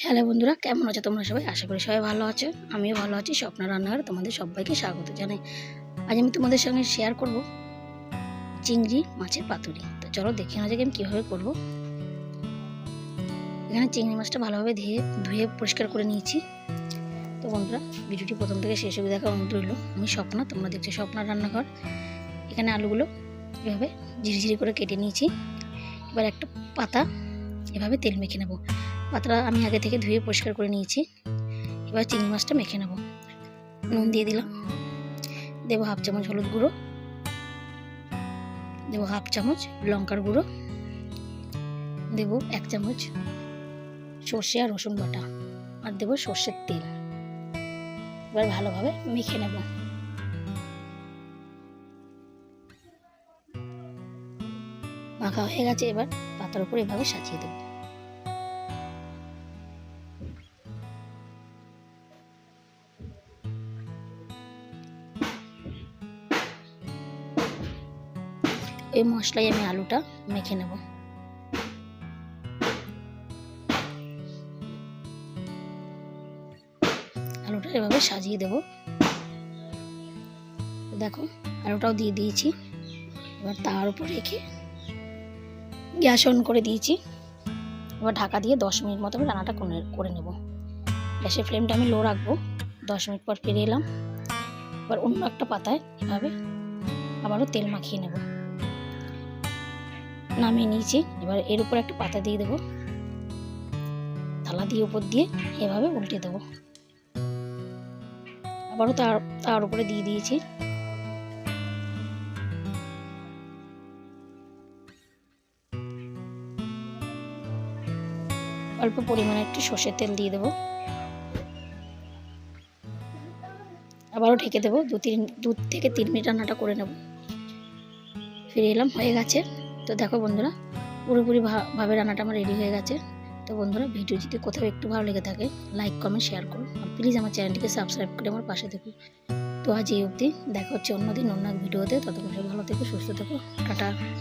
Hello বন্ধুরা, কেমন আছো তোমরা সবাই? আশা করি সবাই ভালো আছো। আমিও ভালো আছি। স্বপ্না রান্নাঘরে তোমাদের সবাইকে স্বাগত জানাই। আজ আমি তোমাদের সঙ্গে শেয়ার করব চিংড়ি মাছের পাতুরি। তো চলো দেখে নেওয়া যাক আমি কীভাবে করবো। এখানে চিংড়ি মাছটা ভালোভাবে ধুয়ে পরিষ্কার করে নিয়েছি। তো বন্ধুরা, ভিডিওটি প্রথম থেকে শেষ অবধি দেখার অনুরোধ রইল। আমি স্বপ্না, তোমরা দেখছো স্বপ্না রান্নাঘর। এখানে আলুগুলো এভাবে ঝিরিঝিরি করে কেটে নিয়েছি। এবার একটা পাতা এভাবে তেল মেখে নেব। পাতাটা আমি আগে থেকে ধুয়ে পরিষ্কার করে নিয়েছি। এবার চিংড়ি মাছটা মেখে নেব। নুন দিয়ে দিলাম, দেবো হাফ চামচ হলুদ গুঁড়ো, দেবো হাফ চামচ লঙ্কার গুঁড়ো, দেবো 1 চামচ সর্ষে আর রসুন বাটা, আর দেবো সর্ষের তেল। এবার ভালোভাবে মেখে নেব। মাখা হয়ে গেছে। এবার পাতার উপর এভাবে সাজিয়ে দেবো। এই মশলায় আমি আলুটা মেখে নেব। আলুটা এভাবে সাজিয়ে দেব। দেখো, আলুটাও দিয়ে দিয়েছি। এবার তার উপর রেখে গ্যাস অন করে দিয়েছি। এবার ঢাকা দিয়ে 10 মিনিট মতো আমি রান্নাটা করে নেব। গ্যাসের ফ্লেমটা আমি লো রাখবো। 10 মিনিট পর ফিরে এলাম। এবার অন্য একটা পাতায় এভাবে আবারও তেল মাখিয়ে নেব। নামিয়ে নিয়েছি। এবার এর উপর একটা পাতা দিয়ে দেবো। থালা দিয়ে উপর দিয়ে এভাবে উল্টে দেবো। আবারও তার উপরে দিয়ে দিয়েছি। অল্প পরিমাণে একটু সর্ষের তেল দিয়ে দেবো। আবারও ঢেকে দেবো। 2 থেকে 3 মিনিট রান্নাটা করে নেব। ফিরে এলাম, হয়ে গেছে। তো দেখো বন্ধুরা, পুরোপুরি ভাবে রান্নাটা আমার রেডি হয়ে গেছে। তো বন্ধুরা, ভিডিও যদি কোথাও একটু ভালো লেগে থাকে, লাইক কমেন্ট শেয়ার করো। আর প্লিজ আমার চ্যানেলটিকে সাবস্ক্রাইব করে আমার পাশে থেকো। তো আজ এই অবধি, দেখা হচ্ছে অন্যদিন অন্য এক ভিডিওতে। ততক্ষণ ভালো থেকো, সুস্থ থেকো। টাটা।